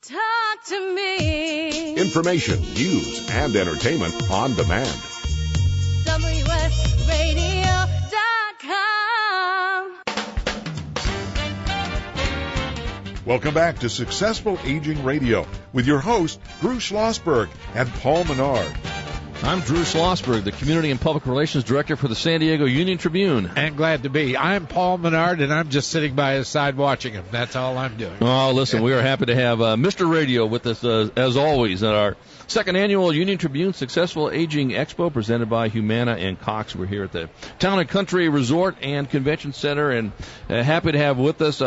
Talk to me. Information, news, and entertainment on demand. wsRadio.com. Welcome back to Successful Aging Radio with your host, Drew Schlossberg and Paul Menard. I'm Drew Schlossberg, the Community and Public Relations Director for the San Diego Union Tribune. And glad to be. I'm Paul Menard, and I'm just sitting by his side watching him. That's all I'm doing. Oh, listen, we are happy to have Mr. Radio with us, as always, at our second annual Union Tribune Successful Aging Expo presented by Humana and Cox. We're here at the Town and Country Resort and Convention Center, and happy to have with us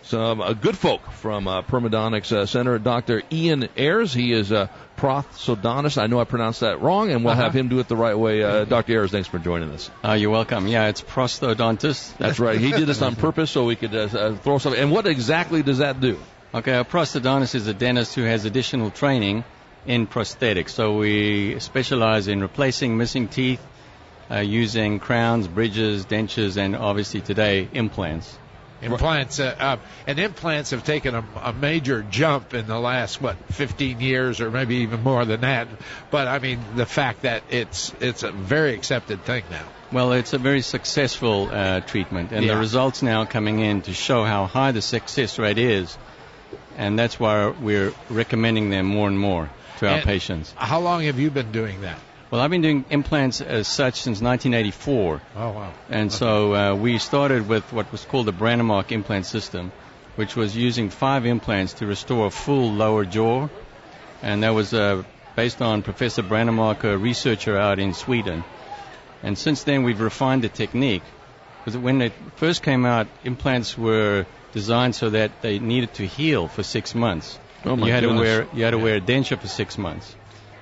some good folk from PermaDontics Center, Dr. Ian Ayers. He is a prosthodontist. I know I pronounced that wrong, and we'll have him do it the right way. Dr. Ayers, thanks for joining us. You're welcome. Yeah, it's prosthodontist. That's right. He did this on purpose so we could throw something. And what exactly does that do? Okay, a prosthodontist is a dentist who has additional training in prosthetics. So we specialize in replacing missing teeth, using crowns, bridges, dentures, and obviously today implants. Implants, and implants have taken a major jump in the last 15 years, or maybe even more than that. But I mean, the fact that it's a very accepted thing now. Well, it's a very successful treatment, and the results now coming in to show how high the success rate is, and that's why we're recommending them more and more to our patients. How long have you been doing that? Well, I've been doing implants as such since 1984. Oh, wow. And so we started with what was called the Brandemark implant system, which was using 5 implants to restore a full lower jaw. And that was based on Professor Brandemark, a researcher out in Sweden. And since then, we've refined the technique. Because when it first came out, implants were designed so that they needed to heal for 6 months. Oh, my you had goodness. to wear a denture for 6 months.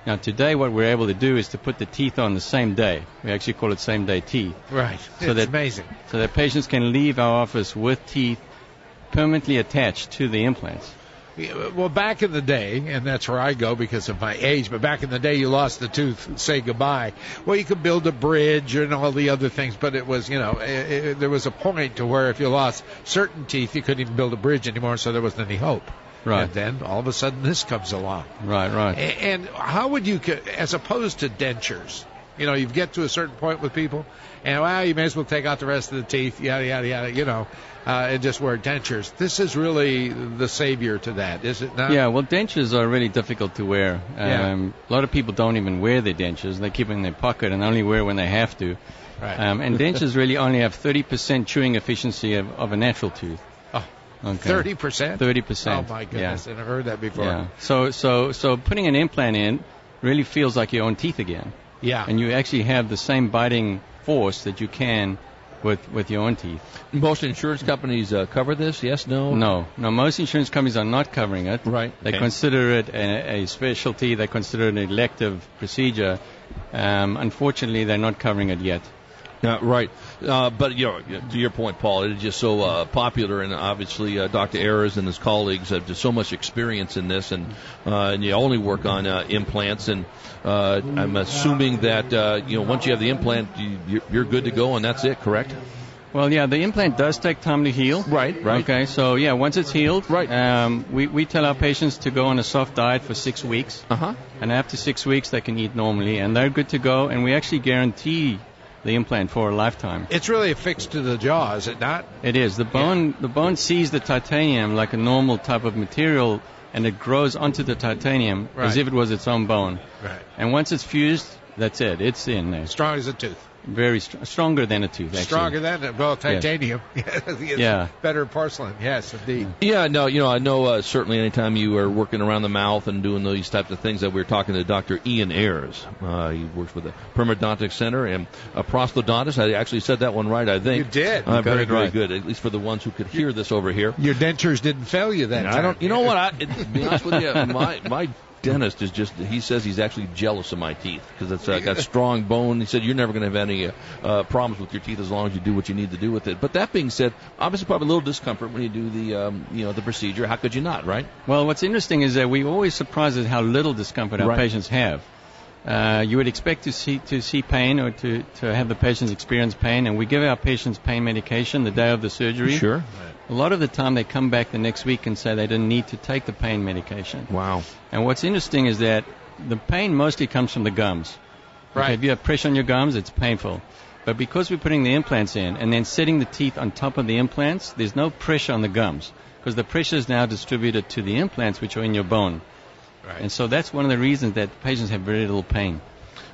Now, today, what we're able to do is to put the teeth on the same day. We actually call it same-day teeth. Right. It's amazing. So that patients can leave our office with teeth permanently attached to the implants. Well, back in the day, and that's where I go because of my age, but back in the day you lost the tooth, say goodbye. Well, you could build a bridge and all the other things, but it was, there was a point to where if you lost certain teeth, you couldn't even build a bridge anymore, so there wasn't any hope. Right. And then all of a sudden this comes along. Right. And how would you, as opposed to dentures, you get to a certain point with people, and you may as well take out the rest of the teeth, yada, yada, yada, and just wear dentures. This is really the savior to that, is it not? Yeah, well, dentures are really difficult to wear. A lot of people don't even wear their dentures. They keep them in their pocket and only wear when they have to. Right. And dentures really only have 30% chewing efficiency of a natural tooth. Okay. 30%? 30%. Oh, my goodness. Yeah. I've heard that before. Yeah. So putting an implant in really feels like your own teeth again. Yeah. And you actually have the same biting force that you can with your own teeth. Most insurance companies cover this, yes, no? No, most insurance companies are not covering it. Right. They consider it a specialty. They consider it an elective procedure. Unfortunately, they're not covering it yet. Right. But, to your point, Paul, it is just so popular, and obviously Dr. Ayers and his colleagues have just so much experience in this, and you only work on implants, and I'm assuming that, once you have the implant, you're good to go, and that's it, correct? Well, yeah, the implant does take time to heal. Right. Okay, so, once it's healed, right. We tell our patients to go on a soft diet for 6 weeks, and after 6 weeks, they can eat normally, and they're good to go, and we actually guarantee the implant for a lifetime. It's really affixed to the jaw, is it not? It is. The bone sees the titanium like a normal type of material, and it grows onto the titanium as if it was its own bone. Right. And once it's fused, that's it. It's in there. Strong as a tooth. Very stronger than a tooth, actually. Stronger than titanium. Yeah. Better porcelain. Yes, indeed. Yeah, no, I know certainly anytime you are working around the mouth and doing these types of things, that we're talking to Dr. Ian Ayers. He works with the PermaDontics Center and a prosthodontist. I actually said that one right, I think. You did. Very good, at least for the ones who could hear this over here. Your dentures didn't fail you then. I don't. You know what? To be honest with you, my dentist is he says he's actually jealous of my teeth because it's got strong bone. He said you're never going to have any problems with your teeth as long as you do what you need to do with it. But that being said, obviously probably a little discomfort when you do the procedure. How could you not, right? Well, what's interesting is that we're always surprised at how little discomfort our patients have. You would expect to see pain or to have the patients experience pain, and we give our patients pain medication the day of the surgery. Sure. A lot of the time they come back the next week and say they didn't need to take the pain medication. Wow. And what's interesting is that the pain mostly comes from the gums. Right. Okay, if you have pressure on your gums, it's painful. But because we're putting the implants in and then setting the teeth on top of the implants, there's no pressure on the gums because the pressure is now distributed to the implants, which are in your bone. Right. And so that's one of the reasons that patients have very little pain.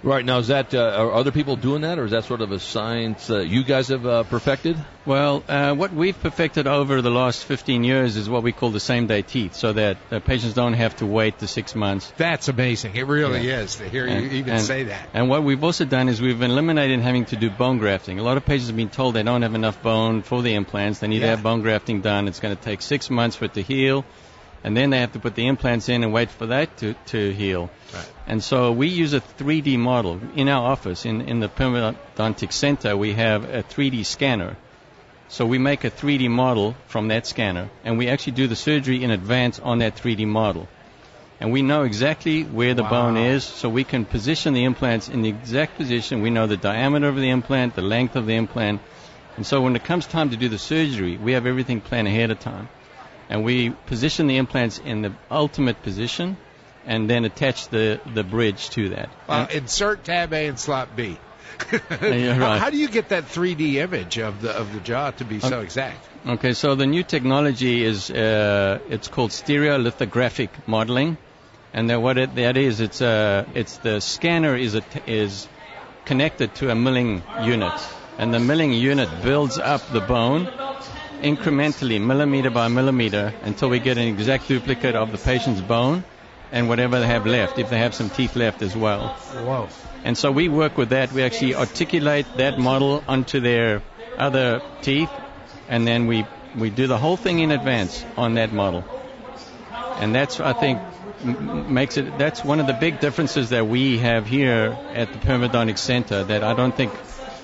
Right. Now, is that are other people doing that, or is that sort of a science you guys have perfected? Well, what we've perfected over the last 15 years is what we call the same-day teeth, so that patients don't have to wait the 6 months. That's amazing. It really is to hear you even say that. And what we've also done is we've eliminated having to do bone grafting. A lot of patients have been told they don't have enough bone for the implants. They need to have bone grafting done. It's going to take 6 months for it to heal. And then they have to put the implants in and wait for that to heal. Right. And so we use a 3D model. In our office, in the PermaDontics Center, we have a 3D scanner. So we make a 3D model from that scanner, and we actually do the surgery in advance on that 3D model. And we know exactly where the bone is, so we can position the implants in the exact position. We know the diameter of the implant, the length of the implant. And so when it comes time to do the surgery, we have everything planned ahead of time. And we position the implants in the ultimate position and then attach the bridge to that. Insert tab A and slot B. Yeah, right. How do you get that 3D image of the jaw to be so exact? Okay, so the new technology is it's called stereolithographic modeling, and that is it's the scanner is connected to a milling unit, and the milling unit builds up the bone incrementally, millimeter by millimeter, until we get an exact duplicate of the patient's bone and whatever they have left, if they have some teeth left as well. Whoa. And so we work with that. We actually articulate that model onto their other teeth, and then we do the whole thing in advance on that model. And that's, I think, that's one of the big differences that we have here at the PermaDontics Center that I don't think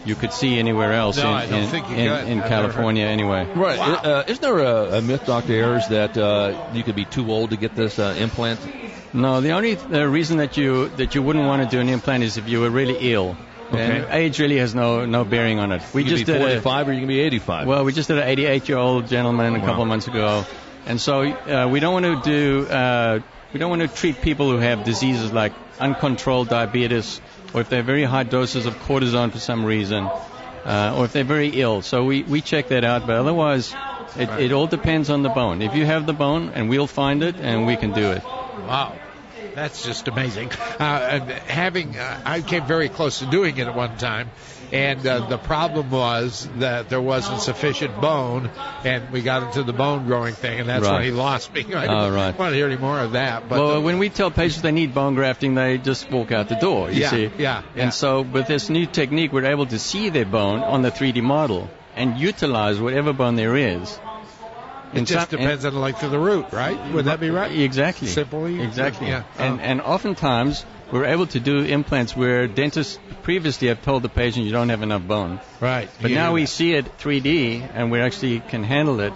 you could see anywhere else in California anyway. Right. Wow. Isn't there a myth, Dr. Ayers, that you could be too old to get this implant? No, the only reason that you wouldn't want to do an implant is if you were really ill. Okay. And age really has no bearing on it. You can be 45 or you can be 85. Well, we just did an 88-year-old gentleman a couple of months ago, and so we don't want to treat people who have diseases like uncontrolled diabetes, or if they have very high doses of cortisone for some reason, or if they're very ill. So we check that out, but otherwise it all depends on the bone. If you have the bone, and we'll find it, and we can do it. Wow. That's just amazing. I came very close to doing it at one time, and the problem was that there wasn't sufficient bone, and we got into the bone growing thing, and that's when he lost me. I don't want to hear any more of that. But when we tell patients they need bone grafting, they just walk out the door, you see. Yeah. And so with this new technique, we're able to see their bone on the 3D model and utilize whatever bone there is. It just depends on the length of the root, right? Would that be right? Exactly. Simply? Exactly. Yeah. And oftentimes, we're able to do implants where dentists previously have told the patient you don't have enough bone. Right. But now we see it 3D, and we actually can handle it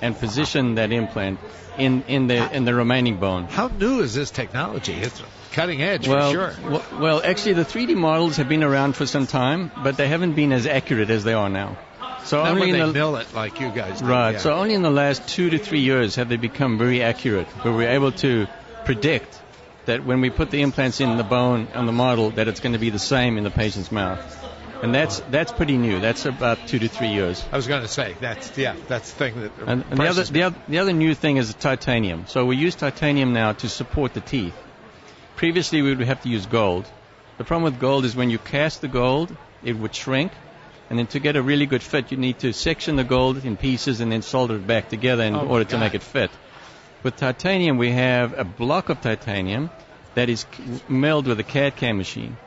and position that implant in the remaining bone. How new is this technology? It's cutting edge for sure. Well, actually, the 3D models have been around for some time, but they haven't been as accurate as they are now. So not only when they mill it like you guys do. Right. Yeah. So only in the last 2 to 3 years have they become very accurate, where we're able to predict that when we put the implants in the bone on the model, that it's going to be the same in the patient's mouth. And that's pretty new. That's about 2 to 3 years. I was going to say that's the thing that. And the other new thing is titanium. So we use titanium now to support the teeth. Previously, we would have to use gold. The problem with gold is when you cast the gold, it would shrink. And then to get a really good fit, you need to section the gold in pieces and then solder it back together in order to make it fit. With titanium, we have a block of titanium that is milled with a CAD/CAM machine.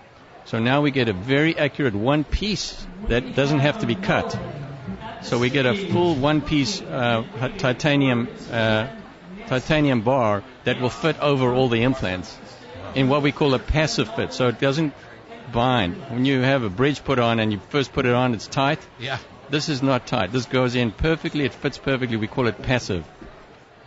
So now we get a very accurate one piece that doesn't have to be cut. So we get a full one-piece titanium bar that will fit over all the implants in what we call a passive fit. So it doesn't bind. When you have a bridge put on and you first put it on, it's tight. Yeah. This is not tight. This goes in perfectly. It fits perfectly. We call it passive.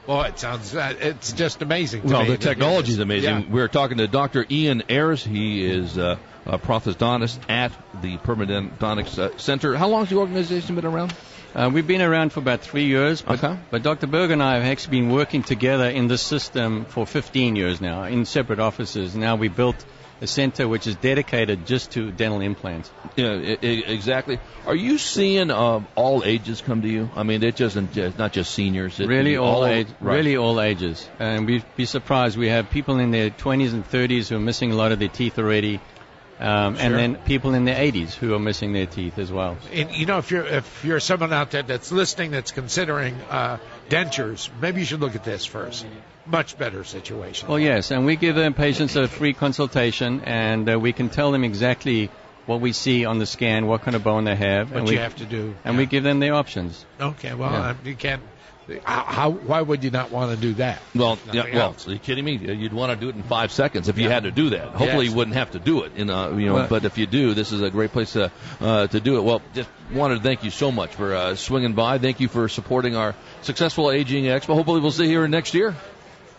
Well, it sounds, it's just amazing to me. Well, the technology is amazing. Yeah. We're talking to Dr. Ian Ayers. He is a prosthodontist at the PermaDontics Center. How long has the organization been around? We've been around for about 3 years, but Dr. Berg and I have actually been working together in this system for 15 years now in separate offices. Now we built a center which is dedicated just to dental implants. Yeah, exactly. Are you seeing all ages come to you? I mean, it's not just seniors. Really all ages. And we'd be surprised. We have people in their 20s and 30s who are missing a lot of their teeth already. And then people in their 80s who are missing their teeth as well. And, if you're someone out there that's listening that's considering dentures, maybe you should look at this first. Much better situation. Well, yes, and we give them patients a free consultation, and we can tell them exactly what we see on the scan, what kind of bone they have. What you have to do. And we give them the options. Okay, well, you can't. Why would you not want to do that? Well, are you kidding me? You'd want to do it in 5 seconds if you had to do that. Hopefully, you wouldn't have to do it. But if you do, this is a great place to do it. Well, just wanted to thank you so much for swinging by. Thank you for supporting our Successful Aging Expo. Hopefully, we'll see you here next year.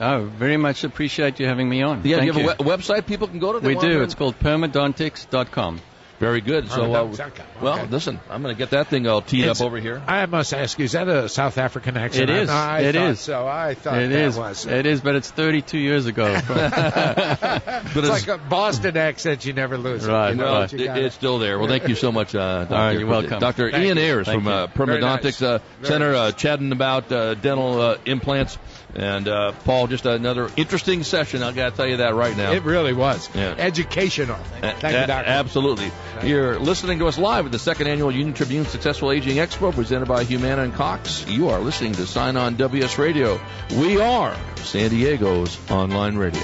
Oh, very much appreciate you having me on. Yeah, Thank you have a website people can go to? We do. It's called PermaDontics.com. Very good. So, listen, I'm going to get that thing all teed up over here. I must ask you, is that a South African accent? It is. I thought it was. It is, but it's 32 years ago. It's like a Boston accent you never lose. Right. It's still there. Well, thank you so much, Dr. All right, you're welcome. Dr. Ian Ayers from PermaDontics Center, chatting about dental implants. And, Paul, just another interesting session. I've got to tell you that right now. It really was. Yeah. Educational. Thank you, Doctor. Absolutely. You're listening to us live at the second annual Union Tribune Successful Aging Expo presented by Humana and Cox. You are listening to Sign On wsRadio. We are San Diego's online radio.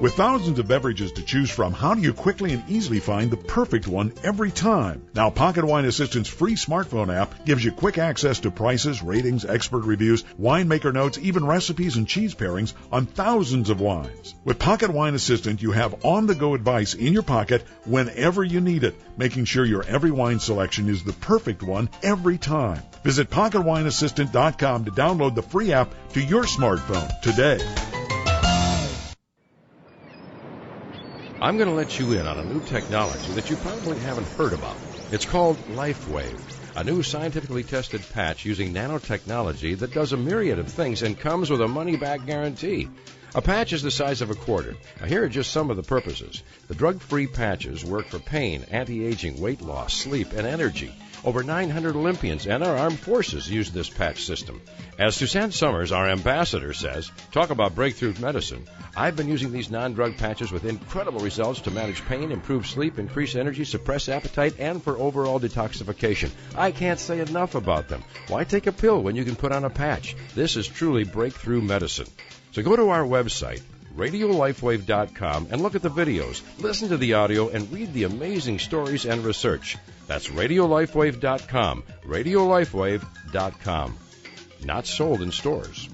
With thousands of beverages to choose from, how do you quickly and easily find the perfect one every time? Now, Pocket Wine Assistant's free smartphone app gives you quick access to prices, ratings, expert reviews, winemaker notes, even recipes and cheese pairings on thousands of wines. With Pocket Wine Assistant, you have on-the-go advice in your pocket whenever you need it, making sure your every wine selection is the perfect one every time. Visit PocketWineAssistant.com to download the free app to your smartphone today. I'm going to let you in on a new technology that you probably haven't heard about. It's called LifeWave, a new scientifically tested patch using nanotechnology that does a myriad of things and comes with a money-back guarantee. A patch is the size of a quarter. Now, here are just some of the purposes. The drug-free patches work for pain, anti-aging, weight loss, sleep, and energy. Over 900 Olympians and our armed forces use this patch system. As Suzanne Summers, our ambassador, says, talk about breakthrough medicine. I've been using these non-drug patches with incredible results to manage pain, improve sleep, increase energy, suppress appetite, and for overall detoxification. I can't say enough about them. Why take a pill when you can put on a patch? This is truly breakthrough medicine. So go to our website, RadioLifeWave.com, and look at the videos, listen to the audio, and read the amazing stories and research. That's RadioLifeWave.com, RadioLifeWave.com. Not sold in stores.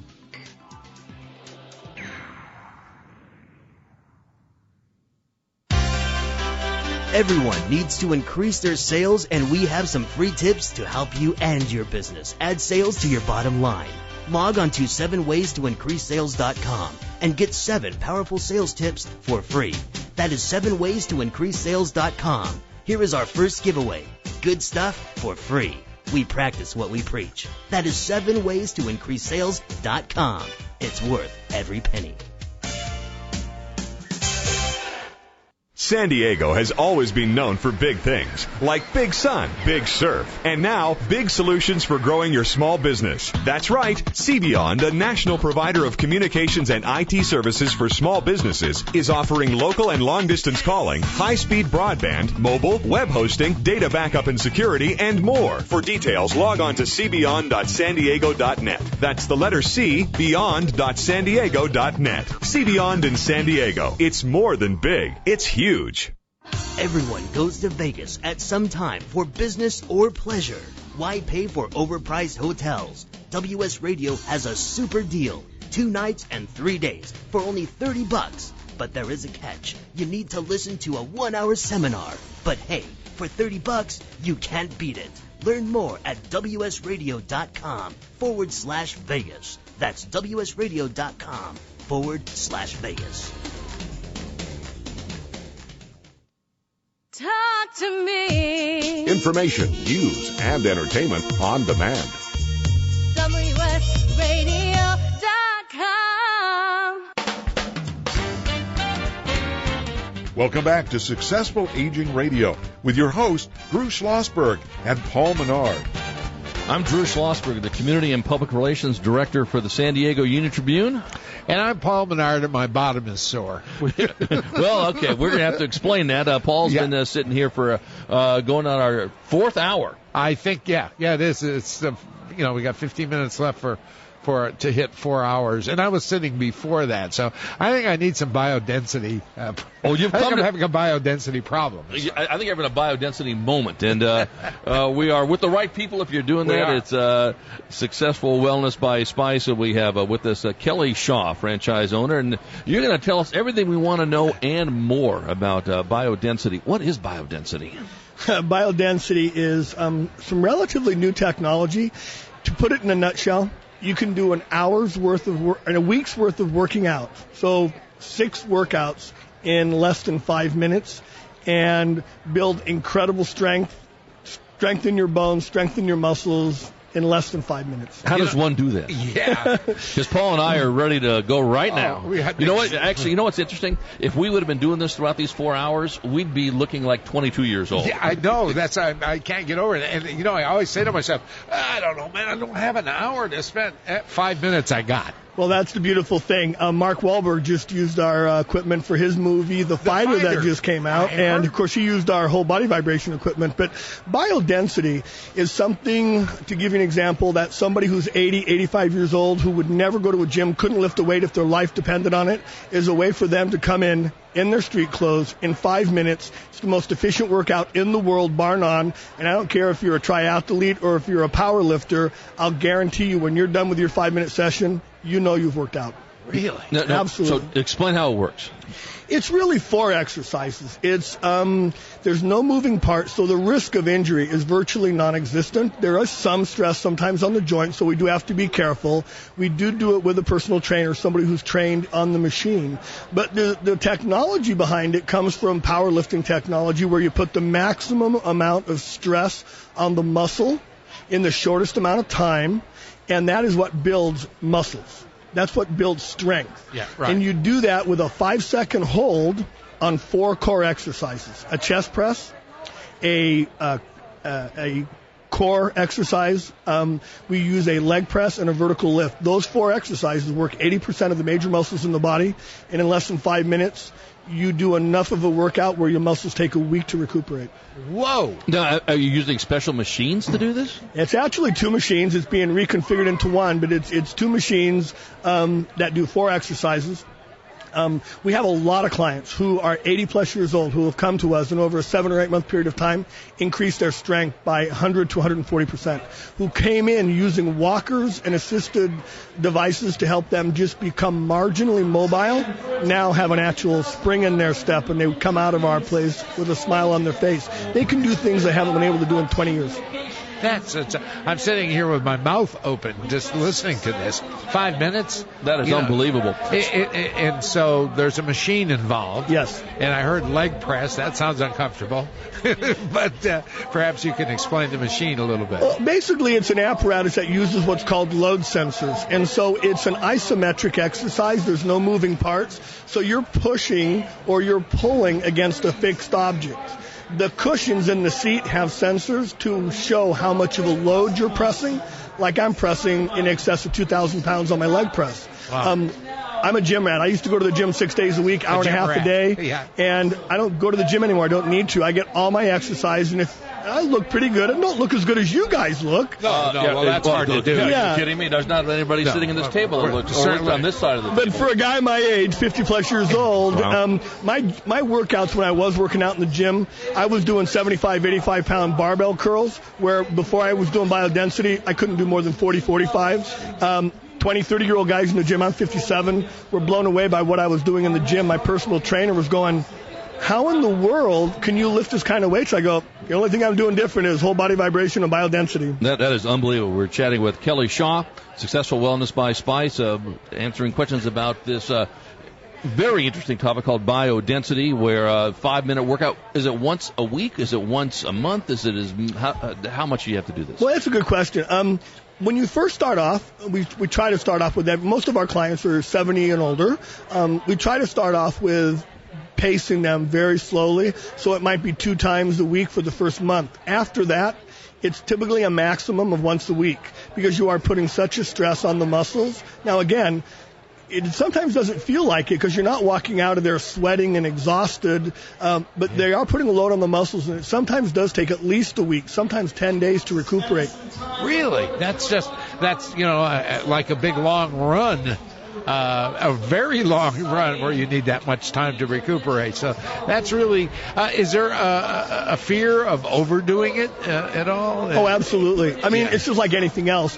Everyone needs to increase their sales, and we have some free tips to help you and your business add sales to your bottom line. Log on to 7waystoincreasesales.com and get 7 powerful sales tips for free. That is 7waystoincreasesales.com. Here is our first giveaway. Good stuff for free. We practice what we preach. That is 7waystoincreasesales.com. It's worth every penny. San Diego has always been known for big things, like big sun, big surf, and now big solutions for growing your small business. That's right, CBeyond, a national provider of communications and IT services for small businesses, is offering local and long-distance calling, high-speed broadband, mobile, web hosting, data backup and security, and more. For details, log on to cbeyond.sandiego.net. That's the letter C, beyond.sandiego.net. CBeyond in San Diego. It's more than big. It's huge. Everyone goes to Vegas at some time for business or pleasure. Why pay for overpriced hotels? WS Radio has a super deal. 2 nights and 3 days for only $30. But there is a catch. You need to listen to a 1-hour seminar. But hey, for $30, you can't beat it. Learn more at wsradio.com/Vegas. That's wsradio.com/Vegas. www.wsRadio.com/Vegas. Talk to me. Information, news, and entertainment on demand. wsRadio.com. Welcome back to Successful Aging Radio with your host, Drew Schlossberg and Paul Menard. I'm Drew Schlossberg, the Community and Public Relations Director for the San Diego Union-Tribune. And I'm Paul Menard, and my bottom is sore. Well, okay, we're going to have to explain that. Paul's been sitting here for going on our 4th hour. I think, yeah, it is. It's we got 15 minutes left for to hit 4 hours, and I was sitting before that, so I think I need some biodensity. I'm having a biodensity problem. I think you're having a biodensity moment, and we are with the right people. If you're doing that, it's Successful Wellness by Spice. So we have with us Kelly Shaw, franchise owner, and you're going to tell us everything we want to know and more about biodensity. What is biodensity? Biodensity is some relatively new technology. To put it in a nutshell, you can do an hour's worth of work and a week's worth of working out. So 6 workouts in less than 5 minutes and build incredible strength, strengthen your bones, strengthen your muscles in less than 5 minutes. How does one do that? Yeah. Because Paul and I are ready to go right now. You know what? Actually, you know what's interesting? If we would have been doing this throughout these 4 hours, we'd be looking like 22 years old. Yeah, I know. I can't get over it. And, I always say to myself, I don't know, man, I don't have an hour to spend. 5 minutes I got. Well, that's the beautiful thing. Mark Wahlberg just used our equipment for his movie, The Fighter, that just came out. And, of course, he used our whole body vibration equipment. But biodensity is something, to give you an example, that somebody who's 80, 85 years old who would never go to a gym, couldn't lift a weight if their life depended on it, is a way for them to come in their street clothes in 5 minutes. It's the most efficient workout in the world, bar none. And I don't care if you're a triathlete or if you're a power lifter, I'll guarantee you when you're done with your 5-minute session, you know you've worked out. Really? No, absolutely. So explain how it works. It's really 4 exercises. It's there's no moving parts, so the risk of injury is virtually non-existent. There is some stress sometimes on the joint, so we do have to be careful. We do it with a personal trainer, somebody who's trained on the machine. But the technology behind it comes from powerlifting technology, where you put the maximum amount of stress on the muscle in the shortest amount of time, and that is what builds muscles. That's what builds strength. Yeah, right. And you do that with a 5-second hold on 4 core exercises: a chest press, a core exercise. We use a leg press and a vertical lift. Those 4 exercises work 80% of the major muscles in the body, and in less than 5 minutes, you do enough of a workout where your muscles take a week to recuperate. Whoa! Now, are you using special machines to do this? It's actually 2 machines. It's being reconfigured into one, but it's 2 machines that do 4 exercises. We have a lot of clients who are 80-plus years old who have come to us and over a 7 or 8 month period of time increased their strength by 100 to 140%, who came in using walkers and assisted devices to help them just become marginally mobile, now have an actual spring in their step, and they come out of our place with a smile on their face. They can do things they haven't been able to do in 20 years. I'm sitting here with my mouth open just listening to this. 5 minutes? That is unbelievable. And so there's a machine involved. Yes. And I heard leg press. That sounds uncomfortable. But perhaps you can explain the machine a little bit. Well, basically, it's an apparatus that uses what's called load sensors. And so it's an isometric exercise. There's no moving parts. So you're pushing or you're pulling against a fixed object. The cushions in the seat have sensors to show how much of a load you're pressing. Like I'm pressing in excess of 2,000 pounds on my leg press. Wow. I'm a gym rat. I used to go to the gym 6 days a week, hour and a half a day. Yeah. And I don't go to the gym anymore. I don't need to. I get all my exercise, and if I look pretty good. I don't look as good as you guys look. Well, that's hard to do. Are you kidding me? There's not anybody sitting in this table that looks on this side of the table. But for a guy my age, 50-plus years old, Wow. my workouts when I was working out in the gym, I was doing 75, 85-pound barbell curls, where before I was doing biodensity, I couldn't do more than 40, 45. 20, 30-year-old guys in the gym, I'm 57, were blown away by what I was doing in the gym. My personal trainer was going, how in the world can you lift this kind of weights? I go, the only thing I'm doing different is whole body vibration and biodensity. That is unbelievable. We're chatting with Kelly Shaw, Successful Wellness by Spice, answering questions about this very interesting topic called biodensity, where a 5-minute workout, is it once a week? Is it once a month? How much do you have to do this? Well, that's a good question. When you first start off, we try to start off with that. Most of our clients are 70 and older. We try to start off with pacing them very slowly, so it might be 2 times a week for the first month. After that, it's typically a maximum of once a week because you are putting such a stress on the muscles. Now, again, it sometimes doesn't feel like it because you're not walking out of there sweating and exhausted, but they are putting a load on the muscles, and it sometimes does take at least a week, sometimes 10 days to recuperate. Really? That's like a big long run. A very long run where you need that much time to recuperate. So that's really, is there a fear of overdoing it at all? Oh, absolutely. I mean, It's just like anything else.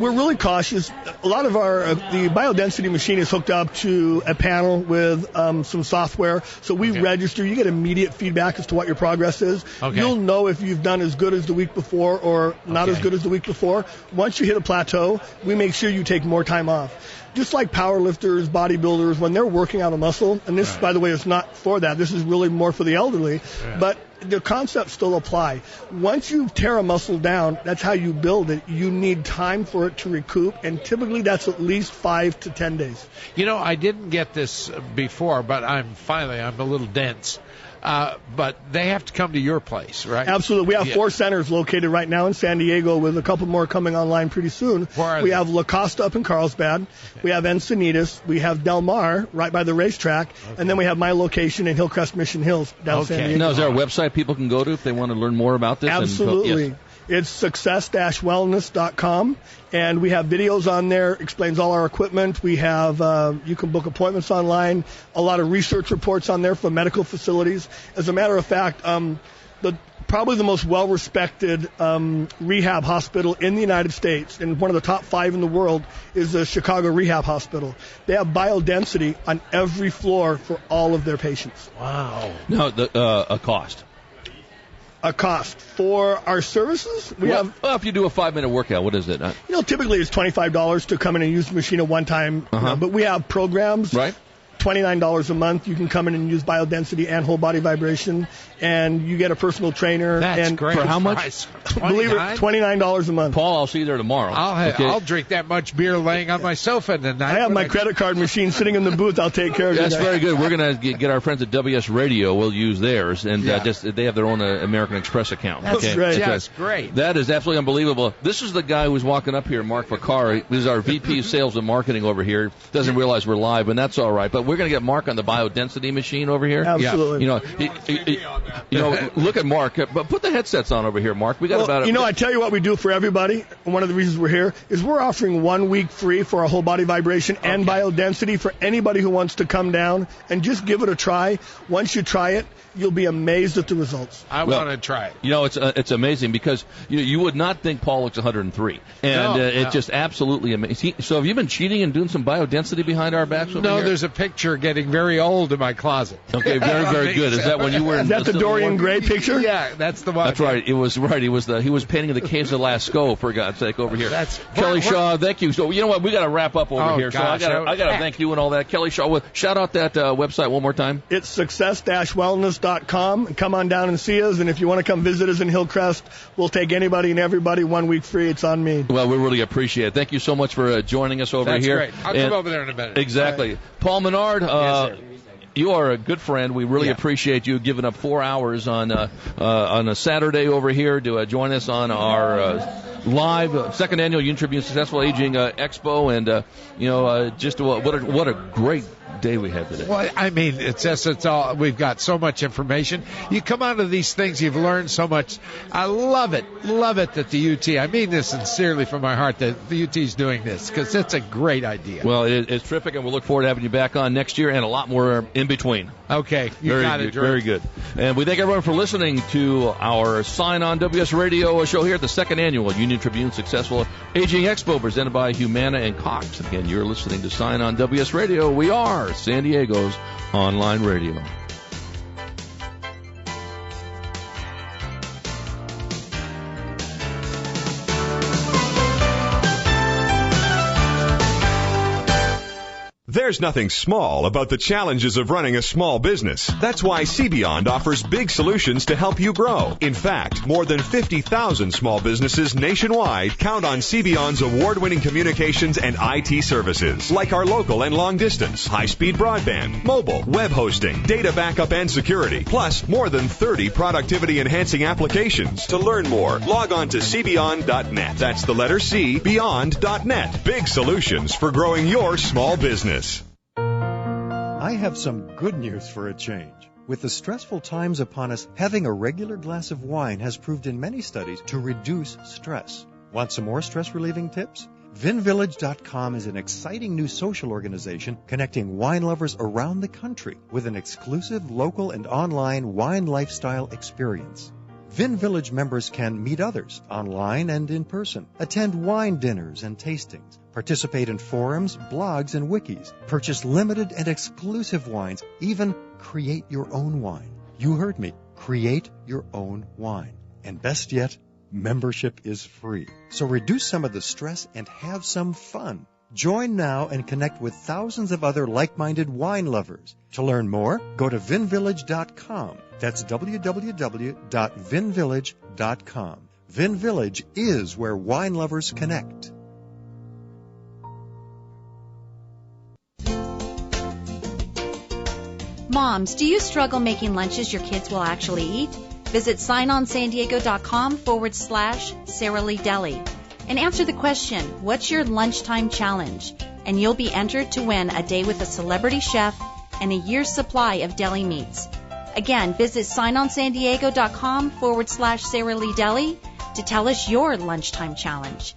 We're really cautious. A lot of the biodensity machine is hooked up to a panel with some software. So we register. You get immediate feedback as to what your progress is. Okay. You'll know if you've done as good as the week before or not as good as the week before. Once you hit a plateau, we make sure you take more time off. Just like powerlifters, bodybuilders, when they're working out a muscle, and this, by the way, is not for that. This is really more for the elderly. But the concepts still apply. Once you tear a muscle down, that's how you build it. You need time for it to recoup, and typically that's at least 5 to 10 days. I didn't get this before, but I'm a little dense. But they have to come to your place, right? Absolutely. We have 4 centers located right now in San Diego with a couple more coming online pretty soon. Where are we they? have La Costa up in Carlsbad. Okay. We have Encinitas. We have Del Mar right by the racetrack. Okay. And then we have my location in Hillcrest Mission Hills down San Diego. Now, is there a website people can go to if they want to learn more about this? Absolutely. It's success-wellness.com, and we have videos on there, explains all our equipment. We have, you can book appointments online, a lot of research reports on there from medical facilities. As a matter of fact, probably the most well-respected rehab hospital in the United States, and one of the top 5 in the world, is the Chicago Rehab Hospital. They have biodensity on every floor for all of their patients. Wow. Now, a cost. A cost for our services. If you do a 5-minute workout, what is it? Typically it's $25 to come in and use the machine at one time. But we have programs. Right. $29 a month. You can come in and use biodensity and whole body vibration, and you get a personal trainer. That's and great. For how much? Believe it, $29 a month. Paul, I'll see you there tomorrow. I'll drink that much beer laying on my sofa tonight. I have my credit card machine sitting in the booth. I'll take care of you. That's very good. We're going to get our friends at WsRadio. We'll use theirs, and they have their own American Express account. That's right. That's great. That is absolutely unbelievable. This is the guy who's walking up here, Mark Vaccari. This is our VP of Sales and Marketing over here. Doesn't realize we're live, and that's all right. But we're going to get Mark on the biodensity machine over here. Absolutely. Look at Mark. But put the headsets on over here, Mark. We got about. I tell you what we do for everybody. One of the reasons we're here is we're offering 1 week free for our whole body vibration and biodensity for anybody who wants to come down and just give it a try. Once you try it, you'll be amazed at the results. I want to try it. It's amazing because you would not think Paul looks 103, and it's just absolutely amazing. So have you been cheating and doing some biodensity behind our backs over here? There's a picture getting very old in my closet. Okay, very, very good. Is that when you were? Is that the Dorian Gray picture? Yeah, that's the one. That's right. It was right. He was painting the caves of Lascaux, for God's sake, over here. Kelly Shaw, thank you. So you know what? We got to wrap up over here. Gosh, so I got to thank you and all that. Kelly Shaw, shout out that website one more time. It's success-wellness.com. Come on down and see us, and if you want to come visit us in Hillcrest, we'll take anybody and everybody 1 week free. It's on me. Well, we really appreciate it. Thank you so much for joining us over here. That's great. I'll come over there in a minute. Exactly. Right. Paul Menard, yes, sir. You are a good friend. We really appreciate you giving up 4 hours on a Saturday over here to join us on our live second annual Union Tribune Successful Aging Expo, and just what a great day we had today. Well, I mean, it's all. We've got so much information. You come out of these things, you've learned so much. I love it that the UT. I mean this sincerely from my heart that the UT is doing this because it's a great idea. Well, it's terrific, and we'll look forward to having you back on next year and a lot more in between. Okay, you got it, George. Very good. And we thank everyone for listening to our Sign On WsRadio show here at the second annual Union Tribune Successful Aging Expo presented by Humana and Cox. Again, you're listening to Sign On WsRadio. We are San Diego's online radio. There's nothing small about the challenges of running a small business. That's why CBeyond offers big solutions to help you grow. In fact, more than 50,000 small businesses nationwide count on CBeyond's award-winning communications and IT services, like our local and long distance, high-speed broadband, mobile, web hosting, data backup and security, plus more than 30 productivity-enhancing applications. To learn more, log on to cbeyond.net. That's the letter C, beyond.net. Big solutions for growing your small business. I have some good news for a change. With the stressful times upon us, having a regular glass of wine has proved in many studies to reduce stress. Want some more stress-relieving tips? VinVillage.com is an exciting new social organization connecting wine lovers around the country with an exclusive local and online wine lifestyle experience. VinVillage members can meet others online and in person, attend wine dinners and tastings, participate in forums, blogs, and wikis, purchase limited and exclusive wines, even create your own wine. You heard me. Create your own wine. And best yet, membership is free. So reduce some of the stress and have some fun. Join now and connect with thousands of other like-minded wine lovers. To learn more, go to vinvillage.com. That's www.vinvillage.com. VinVillage is where wine lovers connect. Moms, do you struggle making lunches your kids will actually eat? Visit signonsandiego.com/Sara Lee Deli and answer the question, what's your lunchtime challenge? And you'll be entered to win a day with a celebrity chef and a year's supply of deli meats. Again, visit signonsandiego.com/Sara Lee Deli to tell us your lunchtime challenge.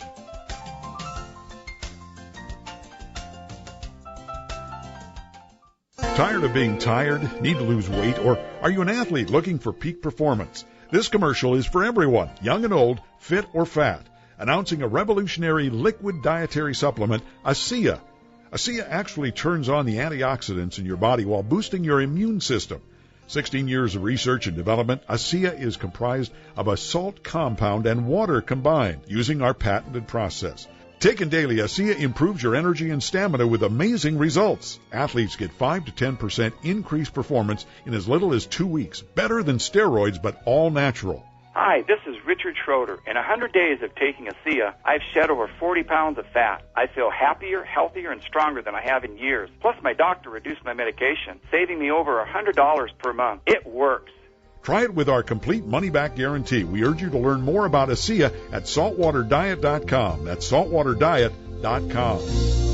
Tired of being tired? Need to lose weight? Or are you an athlete looking for peak performance? This commercial is for everyone, young and old, fit or fat. Announcing a revolutionary liquid dietary supplement, ASEA. ASEA actually turns on the antioxidants in your body while boosting your immune system. 16 years of research and development, ASEA is comprised of a salt compound and water combined using our patented process. Taken daily, ASEA improves your energy and stamina with amazing results. Athletes get 5 to 10% increased performance in as little as 2 weeks. Better than steroids, but all natural. Hi, this is Richard Schroeder. In 100 days of taking ASEA, I've shed over 40 pounds of fat. I feel happier, healthier, and stronger than I have in years. Plus, my doctor reduced my medication, saving me over $100 per month. It works. Try it with our complete money-back guarantee. We urge you to learn more about ASEA at saltwaterdiet.com. That's saltwaterdiet.com.